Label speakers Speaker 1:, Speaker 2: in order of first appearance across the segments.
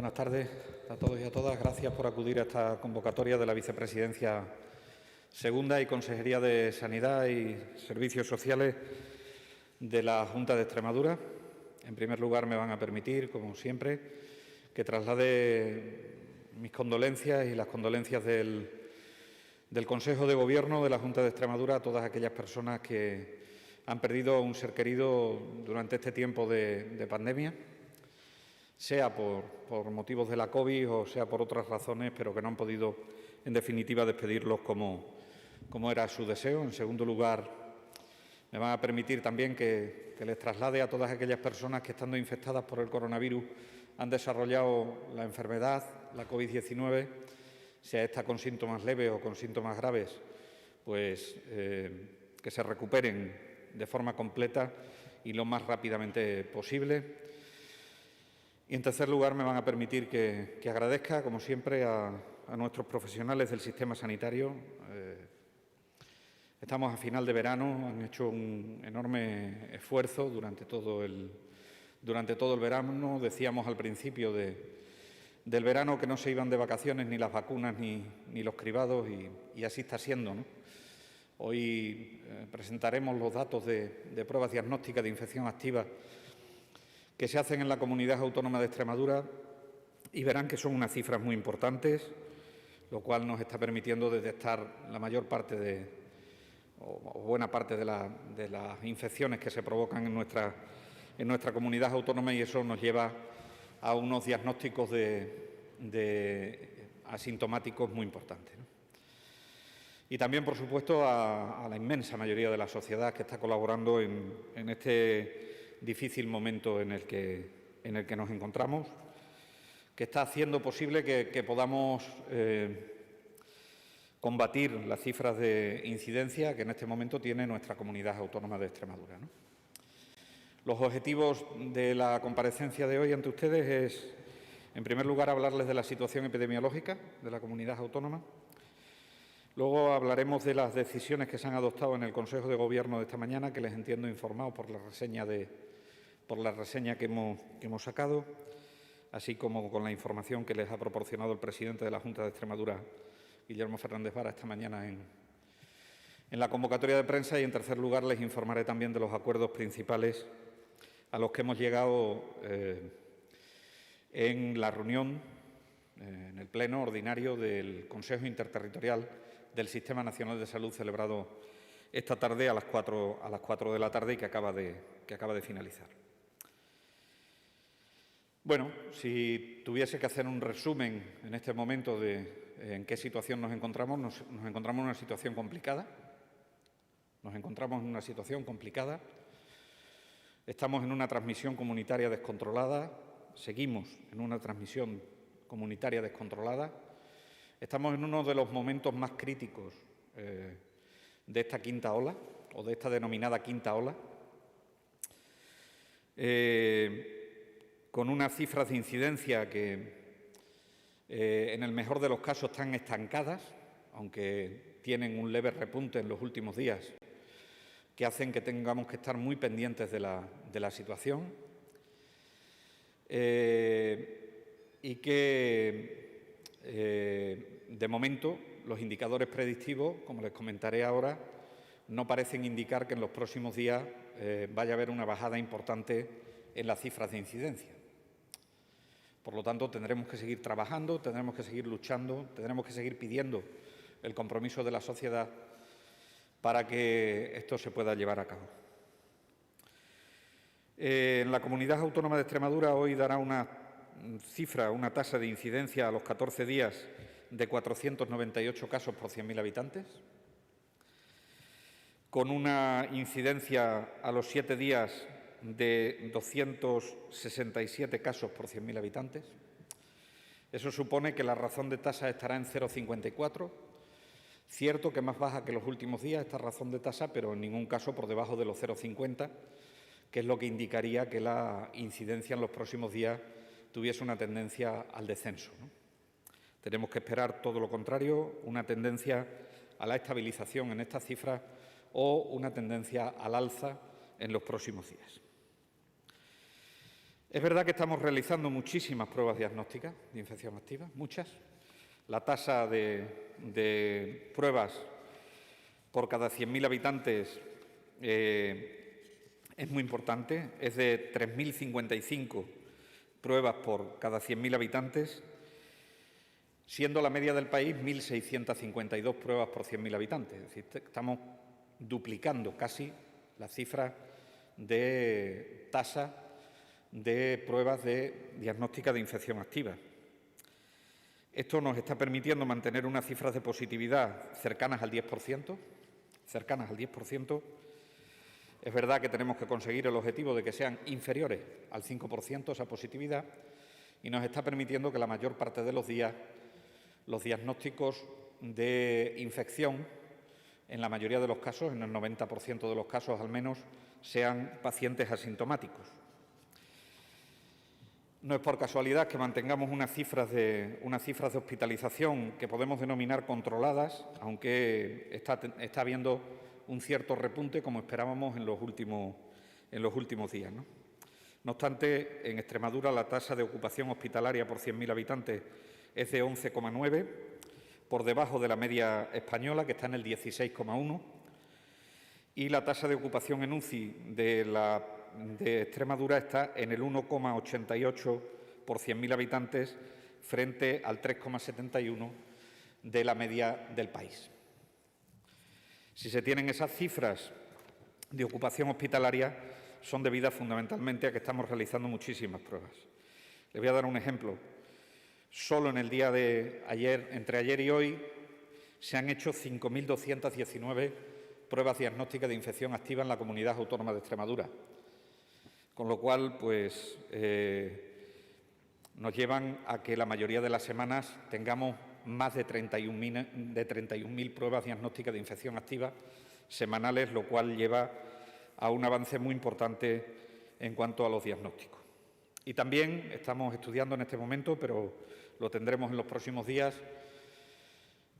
Speaker 1: Buenas tardes a todos y a todas. Gracias por acudir a esta convocatoria de la Vicepresidencia Segunda y Consejería de Sanidad y Servicios Sociales de la Junta de Extremadura. En primer lugar, me van a permitir, como siempre, que traslade mis condolencias y las condolencias del Consejo de Gobierno de la Junta de Extremadura a todas aquellas personas que han perdido a un ser querido durante este tiempo de pandemia, sea por motivos de la COVID o sea por otras razones, pero que no han podido, en definitiva, despedirlos como era su deseo. En segundo lugar, me van a permitir también que les traslade a todas aquellas personas que, estando infectadas por el coronavirus, han desarrollado la enfermedad, la COVID-19, sea esta con síntomas leves o con síntomas graves, pues que se recuperen de forma completa y lo más rápidamente posible. Y, en tercer lugar, me van a permitir que agradezca, como siempre, a nuestros profesionales del sistema sanitario. Estamos a final de verano, han hecho un enorme esfuerzo durante todo el verano. Decíamos al principio del verano que no se iban de vacaciones ni las vacunas ni los cribados y así está siendo, ¿no? Hoy presentaremos los datos de pruebas diagnósticas de infección activa que se hacen en la Comunidad Autónoma de Extremadura y verán que son unas cifras muy importantes, lo cual nos está permitiendo detectar la mayor parte o buena parte de las infecciones que se provocan en nuestra comunidad autónoma, y eso nos lleva a unos diagnósticos de asintomáticos muy importantes, ¿no? Y también, por supuesto, a la inmensa mayoría de la sociedad que está colaborando en este difícil momento en el que nos encontramos, que está haciendo posible que podamos combatir las cifras de incidencia que en este momento tiene nuestra comunidad autónoma de Extremadura, ¿no? Los objetivos de la comparecencia de hoy ante ustedes es, en primer lugar, hablarles de la situación epidemiológica de la comunidad autónoma. Luego hablaremos de las decisiones que se han adoptado en el Consejo de Gobierno de esta mañana, que les entiendo informados por la reseña que hemos sacado, así como con la información que les ha proporcionado el presidente de la Junta de Extremadura, Guillermo Fernández Vara, esta mañana en la convocatoria de prensa. Y, en tercer lugar, les informaré también de los acuerdos principales a los que hemos llegado en la reunión, en el pleno ordinario del Consejo Interterritorial del Sistema Nacional de Salud, celebrado esta tarde a las 4 de la tarde y que acaba de finalizar. Bueno, si tuviese que hacer un resumen en este momento de en qué situación nos encontramos, nos encontramos en una situación complicada. Estamos en una transmisión comunitaria descontrolada, seguimos en una transmisión comunitaria descontrolada. Estamos en uno de los momentos más críticos de esta quinta ola, o de esta denominada quinta ola, con unas cifras de incidencia que, en el mejor de los casos, están estancadas, aunque tienen un leve repunte en los últimos días, que hacen que tengamos que estar muy pendientes de la situación, y que, de momento, los indicadores predictivos, como les comentaré ahora, no parecen indicar que en los próximos días vaya a haber una bajada importante en las cifras de incidencia. Por lo tanto, tendremos que seguir trabajando, tendremos que seguir luchando, tendremos que seguir pidiendo el compromiso de la sociedad para que esto se pueda llevar a cabo. En la Comunidad Autónoma de Extremadura hoy dará una tasa de incidencia a los 14 días de 498 casos por 100.000 habitantes, con una incidencia a los 7 días de 267 casos por 100.000 habitantes. Eso supone que la razón de tasa estará en 0,54. Cierto que más baja que los últimos días esta razón de tasa, pero en ningún caso por debajo de los 0,50, que es lo que indicaría que la incidencia en los próximos días tuviese una tendencia al descenso, ¿no? Tenemos que esperar todo lo contrario, una tendencia a la estabilización en estas cifras o una tendencia al alza en los próximos días. Es verdad que estamos realizando muchísimas pruebas diagnósticas de infección activa, muchas. La tasa de pruebas por cada 100.000 habitantes es muy importante, es de 3.055 pruebas por cada 100.000 habitantes, siendo la media del país 1.652 pruebas por 100.000 habitantes. Es decir, estamos duplicando casi la cifra de tasa de pruebas de diagnóstica de infección activa. Esto nos está permitiendo mantener unas cifras de positividad cercanas al 10%. Es verdad que tenemos que conseguir el objetivo de que sean inferiores al 5% esa positividad y nos está permitiendo que la mayor parte de los días los diagnósticos de infección, en la mayoría de los casos, en el 90% de los casos al menos, sean pacientes asintomáticos. No es por casualidad que mantengamos unas cifras de hospitalización que podemos denominar controladas, aunque está habiendo un cierto repunte, como esperábamos en los últimos días, ¿no? No obstante, en Extremadura la tasa de ocupación hospitalaria por 100.000 habitantes es de 11,9, por debajo de la media española, que está en el 16,1, y la tasa de ocupación en UCI de Extremadura está en el 1,88 por 100.000 habitantes frente al 3,71 de la media del país. Si se tienen esas cifras de ocupación hospitalaria, son debidas fundamentalmente a que estamos realizando muchísimas pruebas. Les voy a dar un ejemplo. Solo en el día de ayer, entre ayer y hoy, se han hecho 5.219 pruebas diagnósticas de infección activa en la Comunidad Autónoma de Extremadura, con lo cual pues, nos llevan a que la mayoría de las semanas tengamos más de 31.000 pruebas diagnósticas de infección activa semanales, lo cual lleva a un avance muy importante en cuanto a los diagnósticos. Y también estamos estudiando en este momento, pero lo tendremos en los próximos días,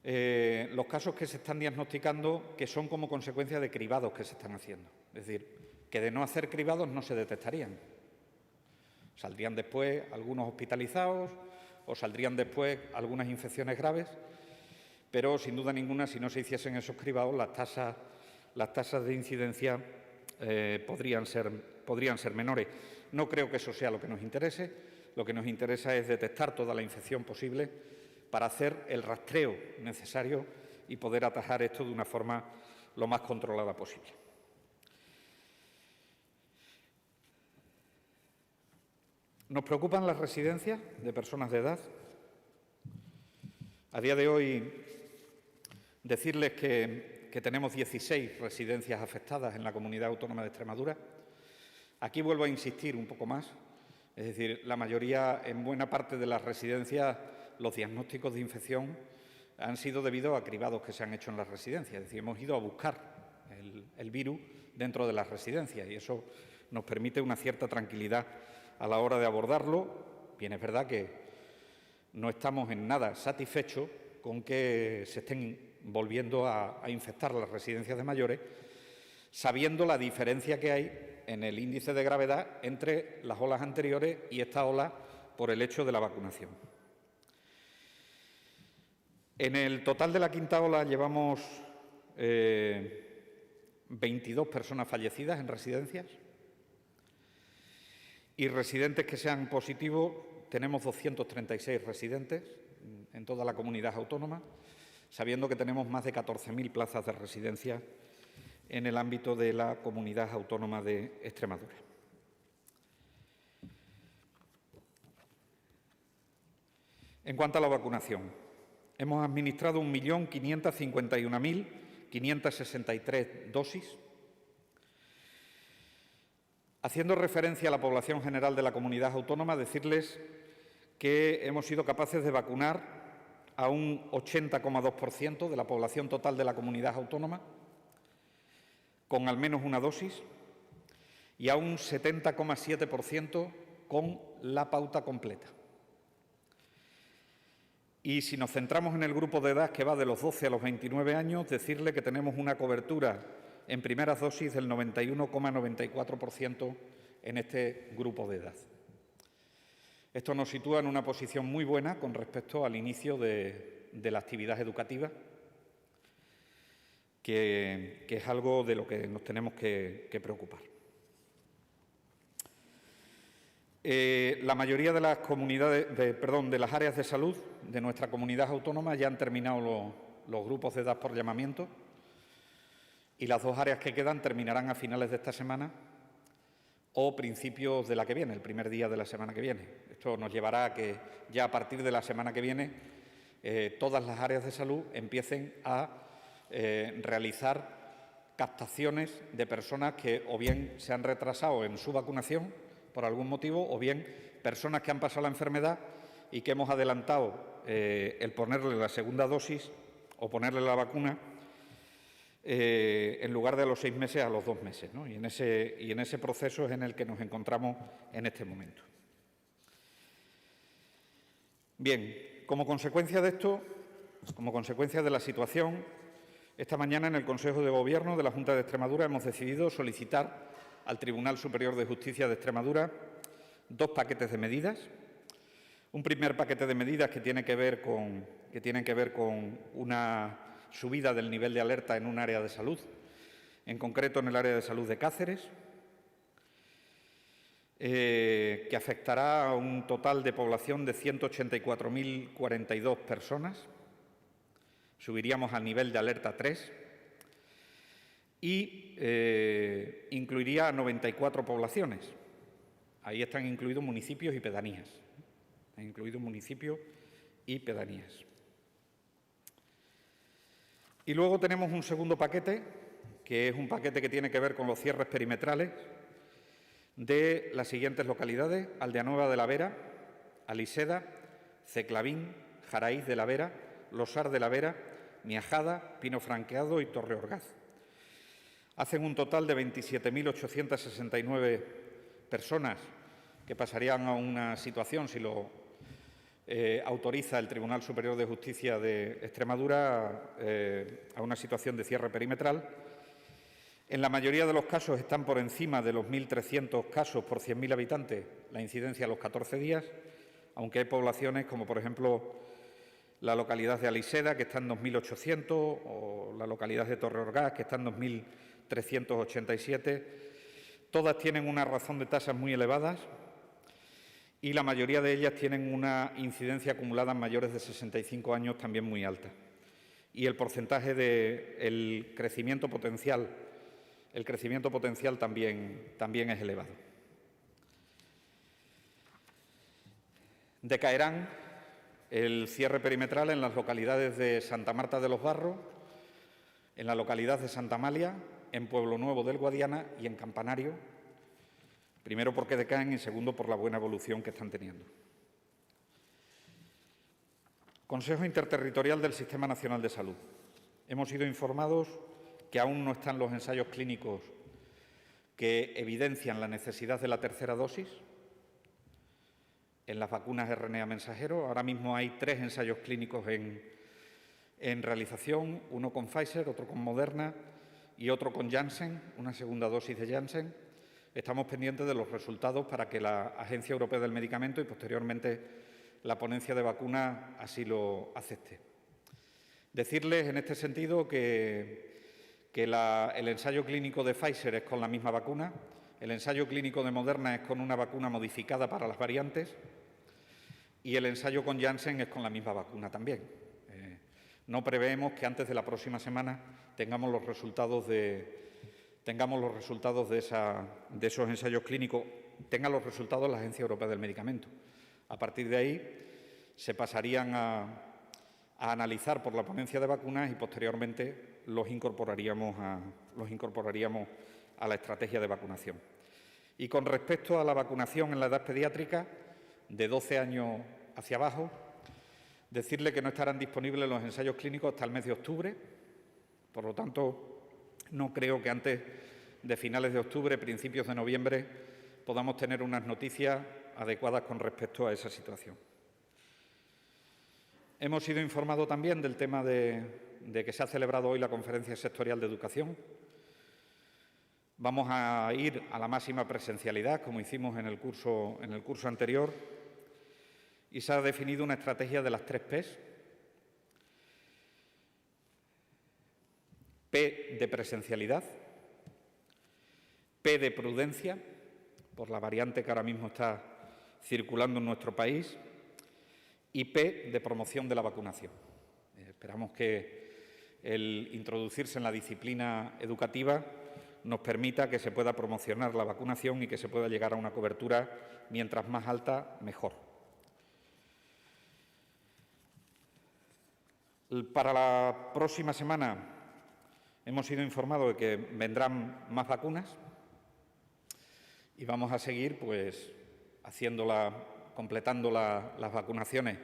Speaker 1: los casos que se están diagnosticando que son como consecuencia de cribados que se están haciendo. Es decir, que de no hacer cribados no se detectarían. Saldrían después algunos hospitalizados o saldrían después algunas infecciones graves, pero sin duda ninguna, si no se hiciesen esos cribados, las tasas de incidencia podrían ser menores. No creo que eso sea lo que nos interese. Lo que nos interesa es detectar toda la infección posible para hacer el rastreo necesario y poder atajar esto de una forma lo más controlada posible. Nos preocupan las residencias de personas de edad. A día de hoy, decirles que tenemos 16 residencias afectadas en la Comunidad Autónoma de Extremadura. Aquí vuelvo a insistir un poco más. Es decir, la mayoría, en buena parte de las residencias, los diagnósticos de infección han sido debido a cribados que se han hecho en las residencias. Es decir, hemos ido a buscar el virus dentro de las residencias y eso nos permite una cierta tranquilidad a la hora de abordarlo. Bien, es verdad que no estamos en nada satisfechos con que se estén volviendo a infectar las residencias de mayores, sabiendo la diferencia que hay en el índice de gravedad entre las olas anteriores y esta ola por el hecho de la vacunación. En el total de la quinta ola llevamos 22 personas fallecidas en residencias y residentes que sean positivos tenemos 236 residentes en toda la comunidad autónoma, sabiendo que tenemos más de 14.000 plazas de residencia en el ámbito de la Comunidad Autónoma de Extremadura. En cuanto a la vacunación, hemos administrado 1.551.563 dosis. Haciendo referencia a la población general de la comunidad autónoma, decirles que hemos sido capaces de vacunar a un 80,2% de la población total de la comunidad autónoma con al menos una dosis y a un 70,7% con la pauta completa. Y si nos centramos en el grupo de edad que va de los 12 a los 29 años, decirle que tenemos una cobertura en primeras dosis del 91,94% en este grupo de edad. Esto nos sitúa en una posición muy buena con respecto al inicio de la actividad educativa, que es algo de lo que nos tenemos que preocupar. La mayoría de las de las áreas de salud de nuestra comunidad autónoma ya han terminado los grupos de edad por llamamiento, y las 2 áreas que quedan terminarán a finales de esta semana o principios de la que viene, el primer día de la semana que viene. Esto nos llevará a que ya a partir de la semana que viene todas las áreas de salud empiecen a realizar captaciones de personas que o bien se han retrasado en su vacunación por algún motivo, o bien personas que han pasado la enfermedad y que hemos adelantado el ponerle la segunda dosis o ponerle la vacuna en lugar de a los 6 meses, a los 2 meses, ¿no? Y en ese proceso es en el que nos encontramos en este momento. Bien, como consecuencia de esto, como consecuencia de la situación, esta mañana en el Consejo de Gobierno de la Junta de Extremadura hemos decidido solicitar al Tribunal Superior de Justicia de Extremadura 2 paquetes de medidas. Un primer paquete de medidas que tienen que ver con una subida del nivel de alerta en un área de salud, en concreto en el área de salud de Cáceres, que afectará a un total de población de 184.042 personas. Subiríamos al nivel de alerta 3 y incluiría a 94 poblaciones. Ahí están incluidos municipios y pedanías. Y luego tenemos un segundo paquete, que es un paquete que tiene que ver con los cierres perimetrales de las siguientes localidades: Aldeanueva de la Vera, Aliseda, Ceclavín, Jaraíz de la Vera, Losar de la Vera, Miajada, Pino Franqueado y Torreorgaz. Hacen un total de 27.869 personas que pasarían a una situación, si lo autoriza el Tribunal Superior de Justicia de Extremadura, a una situación de cierre perimetral. En la mayoría de los casos están por encima de los 1.300 casos por 100.000 habitantes, la incidencia a los 14 días, aunque hay poblaciones como, por ejemplo, la localidad de Aliseda, que está en 2.800, o la localidad de Torreorgaz, que está en 2.387. Todas tienen una razón de tasas muy elevadas y la mayoría de ellas tienen una incidencia acumulada en mayores de 65 años también muy alta. Y el porcentaje del crecimiento potencial, también es elevado. Decaerán el cierre perimetral en las localidades de Santa Marta de los Barros, en la localidad de Santa Amalia, en Pueblo Nuevo del Guadiana y en Campanario, primero porque decaen y segundo por la buena evolución que están teniendo. Consejo Interterritorial del Sistema Nacional de Salud. Hemos sido informados que aún no están los ensayos clínicos que evidencian la necesidad de la tercera dosis en las vacunas RNA mensajero. Ahora mismo hay 3 ensayos clínicos en realización, uno con Pfizer, otro con Moderna y otro con Janssen, una segunda dosis de Janssen. Estamos pendientes de los resultados para que la Agencia Europea del Medicamento y posteriormente la ponencia de vacunas así lo acepte. Decirles en este sentido que el ensayo clínico de Pfizer es con la misma vacuna, el ensayo clínico de Moderna es con una vacuna modificada para las variantes y el ensayo con Janssen es con la misma vacuna también. No preveemos que antes de la próxima semana tengamos los resultados de esos ensayos clínicos, tengan los resultados la Agencia Europea del Medicamento. A partir de ahí se pasarían a analizar por la ponencia de vacunas y posteriormente los incorporaríamos a la estrategia de vacunación. Y con respecto a la vacunación en la edad pediátrica, de 12 años hacia abajo, decirle que no estarán disponibles los ensayos clínicos hasta el mes de octubre. Por lo tanto, no creo que antes de finales de octubre, principios de noviembre, podamos tener unas noticias adecuadas con respecto a esa situación. Hemos sido informados también del tema de que se ha celebrado hoy la Conferencia Sectorial de Educación. Vamos a ir a la máxima presencialidad, como hicimos en el curso anterior, y se ha definido una estrategia de las 3 P's. P de presencialidad, P de prudencia, por la variante que ahora mismo está circulando en nuestro país, y P de promoción de la vacunación. Esperamos que el introducirse en la disciplina educativa nos permita que se pueda promocionar la vacunación y que se pueda llegar a una cobertura mientras más alta, mejor. Para la próxima semana hemos sido informados de que vendrán más vacunas y vamos a seguir pues completando las vacunaciones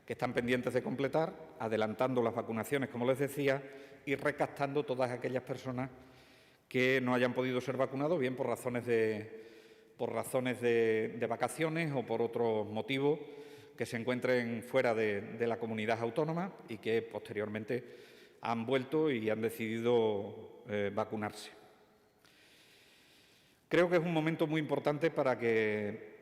Speaker 1: que están pendientes de completar, adelantando las vacunaciones, como les decía, y recaptando todas aquellas personas que no hayan podido ser vacunados, bien por razones de vacaciones o por otros motivos, que se encuentren fuera de la comunidad autónoma y que posteriormente han vuelto y han decidido vacunarse. Creo que es un momento muy importante para que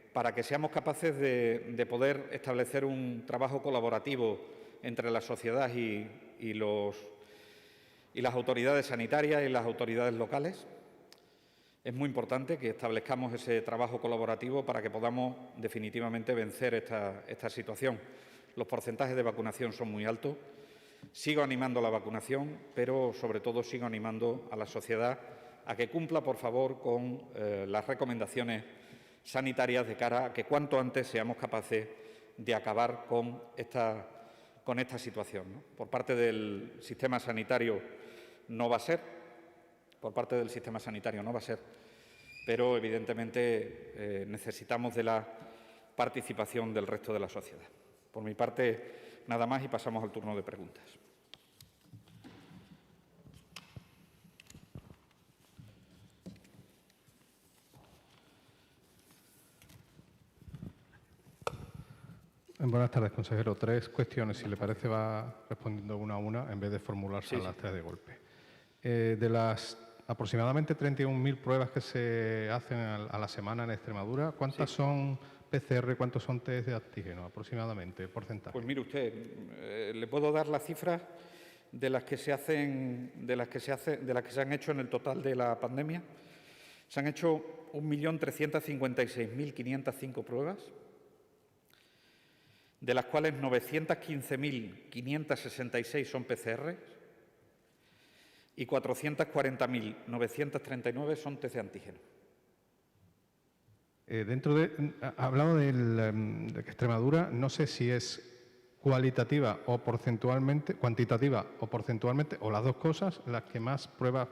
Speaker 1: seamos capaces de poder establecer un trabajo colaborativo entre la sociedad y las autoridades sanitarias y las autoridades locales. Es muy importante que establezcamos ese trabajo colaborativo para que podamos definitivamente vencer esta situación. Los porcentajes de vacunación son muy altos. Sigo animando a la vacunación, pero sobre todo sigo animando a la sociedad a que cumpla, por favor, con las recomendaciones sanitarias de cara a que cuanto antes seamos capaces de acabar con esta situación, ¿no? Por parte del sistema sanitario no va a ser, pero evidentemente necesitamos de la participación del resto de la sociedad. Por mi parte, nada más y pasamos al turno de preguntas.
Speaker 2: Buenas tardes, consejero. 3 cuestiones. Si le parece, va respondiendo una a una en vez de formularse las 3 de golpe. De las aproximadamente 31.000 pruebas que se hacen a la semana en Extremadura, ¿cuántas son PCR, cuántos son test de antígeno aproximadamente, el porcentaje?
Speaker 1: Pues mire usted, le puedo dar las cifras de las que se han hecho en el total de la pandemia. Se han hecho 1.356.505 pruebas, de las cuales 915.566 son PCR y 440.939 son test de antígeno.
Speaker 2: Hablado de Extremadura, no sé si es cuantitativa o porcentualmente, o las dos cosas, las que más pruebas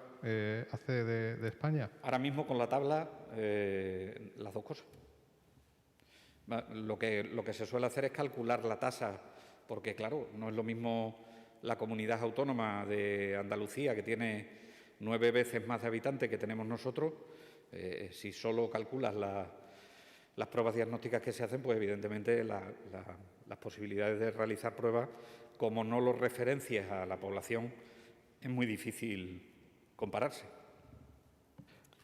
Speaker 2: hace de España.
Speaker 1: Ahora mismo con la tabla, las dos cosas. Lo que se suele hacer es calcular la tasa, porque claro, no es lo mismo la comunidad autónoma de Andalucía, que tiene 9 veces más de habitantes que tenemos nosotros. Si solo calculas las pruebas diagnósticas que se hacen, pues evidentemente las posibilidades de realizar pruebas, como no lo referencias a la población, es muy difícil compararse.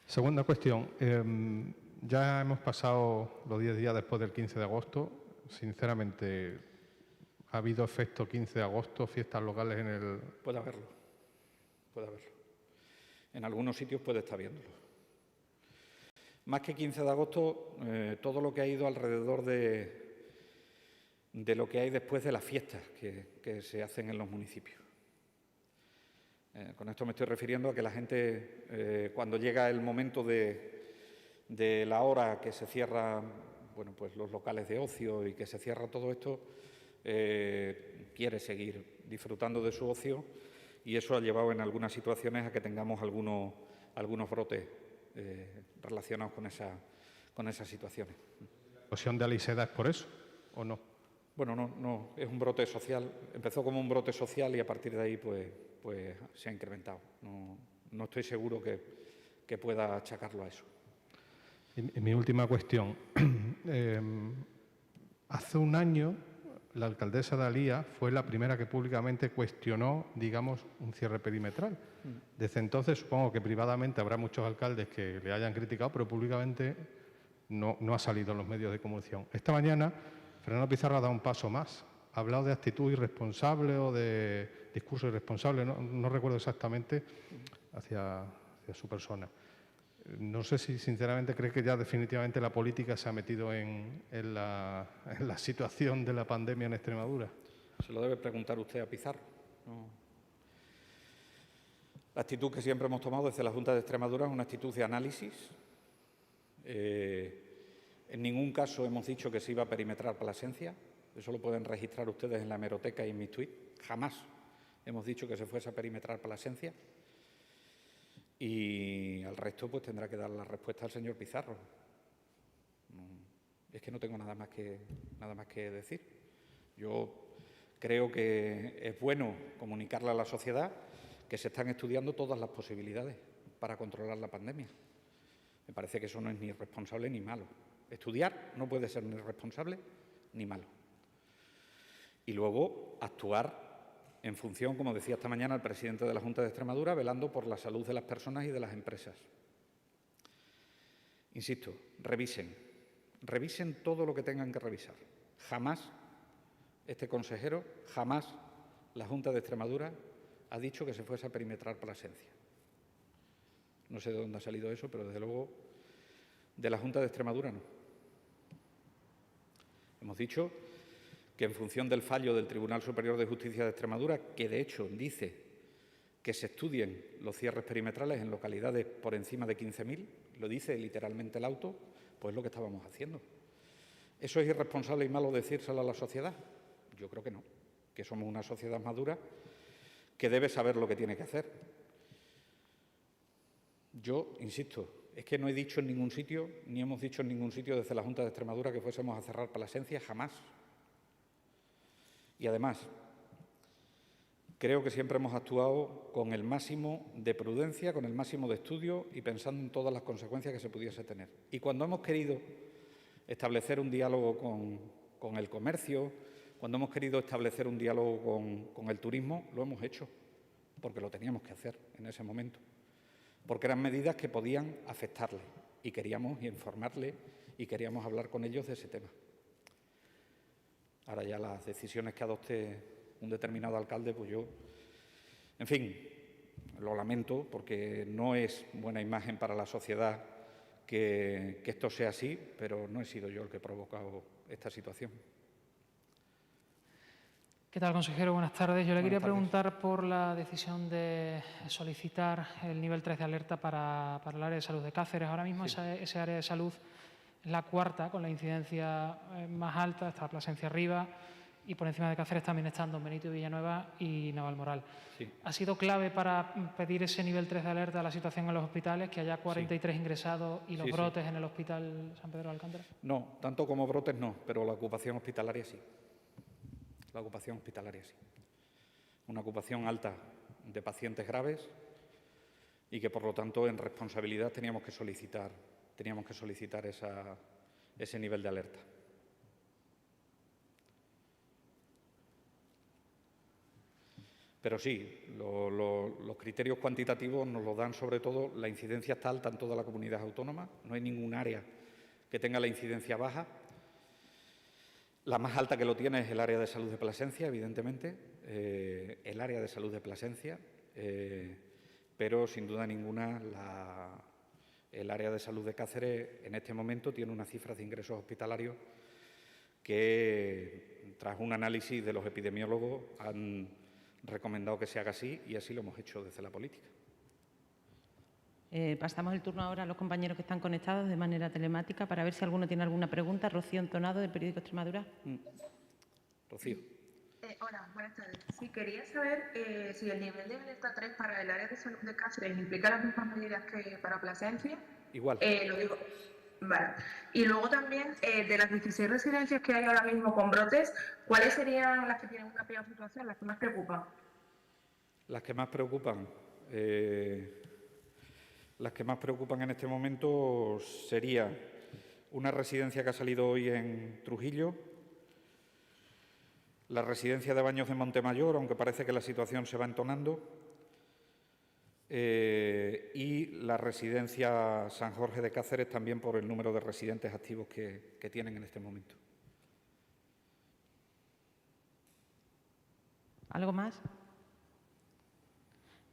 Speaker 2: Segunda cuestión. Ya hemos pasado los 10 días después del 15 de agosto. Sinceramente, ¿ha habido efecto 15 de agosto, fiestas locales en el...?
Speaker 1: Puede haberlo. En algunos sitios puede estar viéndolo. Más que 15 de agosto, todo lo que ha ido alrededor de lo que hay después de las fiestas que se hacen en los municipios. Con esto me estoy refiriendo a que la gente, cuando llega el momento de la hora que se cierra, bueno, pues los locales de ocio y que se cierra todo esto, quiere seguir disfrutando de su ocio, y eso ha llevado en algunas situaciones a que tengamos algunos brotes relacionados con esas situaciones.
Speaker 2: ¿La explosión de Aliseda es por eso o no?
Speaker 1: Bueno, no, es un brote social. Empezó como un brote social y a partir de ahí pues se ha incrementado. No estoy seguro que pueda achacarlo a eso.
Speaker 2: Y mi última cuestión. Hace un año, la alcaldesa de Alía fue la primera que públicamente cuestionó, digamos, un cierre perimetral. Desde entonces, supongo que privadamente habrá muchos alcaldes que le hayan criticado, pero públicamente no ha salido en los medios de comunicación. Esta mañana, Fernando Pizarro ha dado un paso más. Ha hablado de actitud irresponsable o de discurso irresponsable, no recuerdo exactamente, hacia su persona. No sé si sinceramente cree que ya definitivamente la política se ha metido en la situación de la pandemia en Extremadura.
Speaker 1: Se lo debe preguntar usted a Pizarro. No. La actitud que siempre hemos tomado desde la Junta de Extremadura es una actitud de análisis. En ningún caso hemos dicho que se iba a perimetrar Plasencia. Eso lo pueden registrar ustedes en la hemeroteca y en mis tuits. Jamás hemos dicho que se fuese a perimetrar Plasencia. Y al resto pues tendrá que dar la respuesta al señor Pizarro. Es que no tengo nada más que decir. Yo creo que es bueno comunicarle a la sociedad que se están estudiando todas las posibilidades para controlar la pandemia. Me parece que eso no es ni responsable ni malo. Estudiar no puede ser ni responsable ni malo. Y luego actuar en función, como decía esta mañana el presidente de la Junta de Extremadura, velando por la salud de las personas y de las empresas. Insisto, revisen todo lo que tengan que revisar. Jamás este consejero, jamás la Junta de Extremadura ha dicho que se fuese a perimetrar Plasencia. No sé de dónde ha salido eso, pero desde luego de la Junta de Extremadura no. Hemos dicho que en función del fallo del Tribunal Superior de Justicia de Extremadura, que de hecho dice que se estudien los cierres perimetrales en localidades por encima de 15.000, lo dice literalmente el auto, pues es lo que estábamos haciendo. ¿Eso es irresponsable y malo decírselo a la sociedad? Yo creo que no, que somos una sociedad madura que debe saber lo que tiene que hacer. Yo, insisto, es que no he dicho en ningún sitio, ni hemos dicho en ningún sitio desde la Junta de Extremadura que fuésemos a cerrar Plasencia, jamás. Y además, creo que siempre hemos actuado con el máximo de prudencia, con el máximo de estudio y pensando en todas las consecuencias que se pudiese tener. Y cuando hemos querido establecer un diálogo con el comercio, cuando hemos querido establecer un diálogo con el turismo, lo hemos hecho, porque lo teníamos que hacer en ese momento, porque eran medidas que podían afectarle y queríamos informarle y queríamos hablar con ellos de ese tema. Ahora ya las decisiones que adopte un determinado alcalde, pues yo, en fin, lo lamento porque no es buena imagen para la sociedad que esto sea así, pero no he sido yo el que ha provocado esta situación.
Speaker 3: ¿Qué tal, consejero? Buenas tardes. Yo le quería preguntar por la decisión de solicitar el nivel 3 de alerta para el área de salud de Cáceres. Ahora mismo sí. ese área de salud es la cuarta con la incidencia más alta, está Plasencia arriba y por encima de Cáceres también están Don Benito y Villanueva y Navalmoral. Sí. ¿Ha sido clave para pedir ese nivel 3 de alerta a la situación en los hospitales, que haya 43 ingresados y los brotes en el Hospital San Pedro de Alcántara?
Speaker 1: No, tanto como brotes no, pero la ocupación hospitalaria sí. La ocupación hospitalaria sí. Una ocupación alta de pacientes graves y que, por lo tanto, en responsabilidad teníamos que solicitar ese nivel de alerta. Pero sí, los criterios cuantitativos nos los dan sobre todo, la incidencia está alta en toda la comunidad autónoma, no hay ningún área que tenga la incidencia baja. La más alta que lo tiene es el área de salud de Plasencia, evidentemente, el área de salud de Plasencia, pero sin duda ninguna el área de salud de Cáceres en este momento tiene unas cifras de ingresos hospitalarios que, tras un análisis de los epidemiólogos, han recomendado que se haga así y así lo hemos hecho desde la política.
Speaker 4: Pasamos el turno ahora a los compañeros que están conectados de manera telemática para ver si alguno tiene alguna pregunta. Rocío Entonado, del periódico Extremadura.
Speaker 1: Rocío.
Speaker 5: Hola, buenas tardes. Sí, quería saber si el nivel de alerta 3 para el área de salud de Cáceres implica las mismas medidas que para Plasencia.
Speaker 1: Igual.
Speaker 5: Lo digo. Vale. Y luego también, de las 16 residencias que hay ahora mismo con brotes, ¿cuáles serían las que tienen una peor situación, las que más preocupan?
Speaker 1: Las que más preocupan. Las que más preocupan en este momento sería una residencia que ha salido hoy en Trujillo, la residencia de Baños de Montemayor, aunque parece que la situación se va entonando, y la residencia San Jorge de Cáceres también por el número de residentes activos que tienen en este momento.
Speaker 4: ¿Algo más?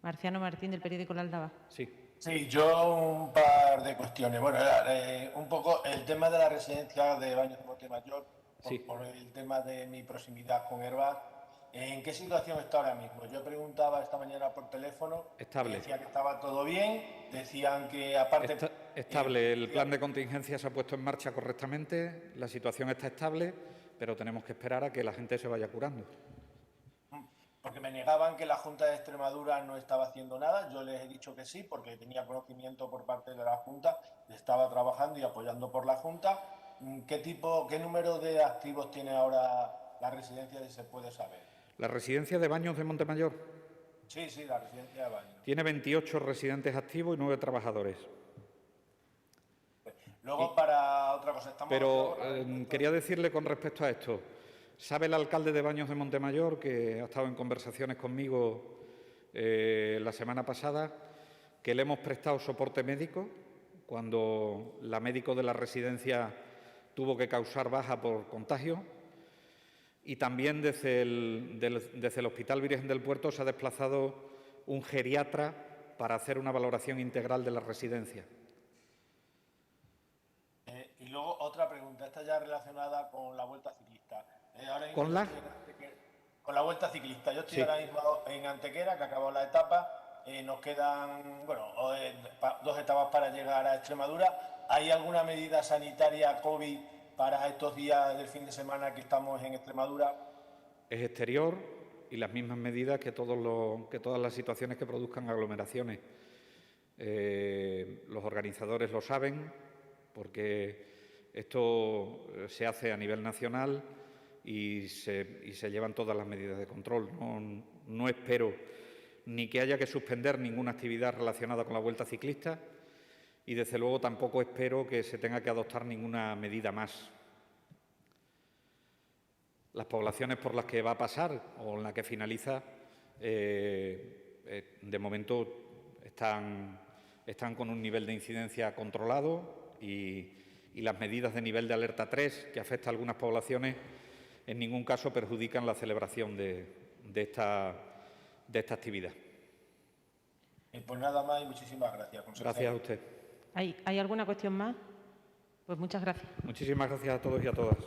Speaker 4: Marciano Martín, del periódico La Aldaba.
Speaker 1: Sí.
Speaker 6: Sí, yo un par de cuestiones. Bueno, un poco el tema de la residencia de Baños de Montemayor,
Speaker 1: Sí.
Speaker 6: por el tema de mi proximidad con Herbaz. ¿En qué situación está ahora mismo? Yo preguntaba esta mañana por teléfono.
Speaker 1: Estable.
Speaker 6: Decía que estaba todo bien. Decían que aparte...
Speaker 1: Estable. El plan de contingencia se ha puesto en marcha correctamente. La situación está estable, pero tenemos que esperar a que la gente se vaya curando.
Speaker 6: Porque me negaban que la Junta de Extremadura no estaba haciendo nada. Yo les he dicho que sí, porque tenía conocimiento por parte de la Junta, estaba trabajando y apoyando por la Junta. ¿Qué número de activos tiene ahora la residencia, si se puede saber?
Speaker 1: ¿La residencia de Baños de Montemayor?
Speaker 6: Sí, la residencia de Baños.
Speaker 1: Tiene 28 residentes activos y 9 trabajadores.
Speaker 6: Luego, para otra cosa...
Speaker 1: Pero quería decirle con respecto a esto... ¿Sabe el alcalde de Baños de Montemayor, que ha estado en conversaciones conmigo la semana pasada, que le hemos prestado soporte médico cuando la médico de la residencia tuvo que causar baja por contagio? Y también desde el Hospital Virgen del Puerto se ha desplazado un geriatra para hacer una valoración integral de la residencia.
Speaker 6: Y luego otra pregunta, esta ya relacionada con la Vuelta Ciclista.
Speaker 1: ¿Con la?
Speaker 6: Con la Vuelta Ciclista. Yo estoy
Speaker 1: Sí.
Speaker 6: ahora mismo en Antequera, que acabó la etapa. Nos quedan 2 etapas para llegar a Extremadura. ¿Hay alguna medida sanitaria COVID para estos días del fin de semana que estamos en Extremadura?
Speaker 1: Es exterior y las mismas medidas que todas las situaciones que produzcan aglomeraciones. Los organizadores lo saben, porque esto se hace a nivel nacional y se llevan todas las medidas de control. No espero ni que haya que suspender ninguna actividad relacionada con la Vuelta Ciclista y, desde luego, tampoco espero que se tenga que adoptar ninguna medida más. Las poblaciones por las que va a pasar o en las que finaliza, de momento están con un nivel de incidencia controlado y las medidas de nivel de alerta 3, que afecta a algunas poblaciones, en ningún caso perjudican la celebración de esta actividad.
Speaker 6: Pues nada más y muchísimas gracias, consejero.
Speaker 1: Gracias a usted.
Speaker 4: ¿Hay alguna cuestión más? Pues muchas gracias.
Speaker 1: Muchísimas gracias a todos y a todas.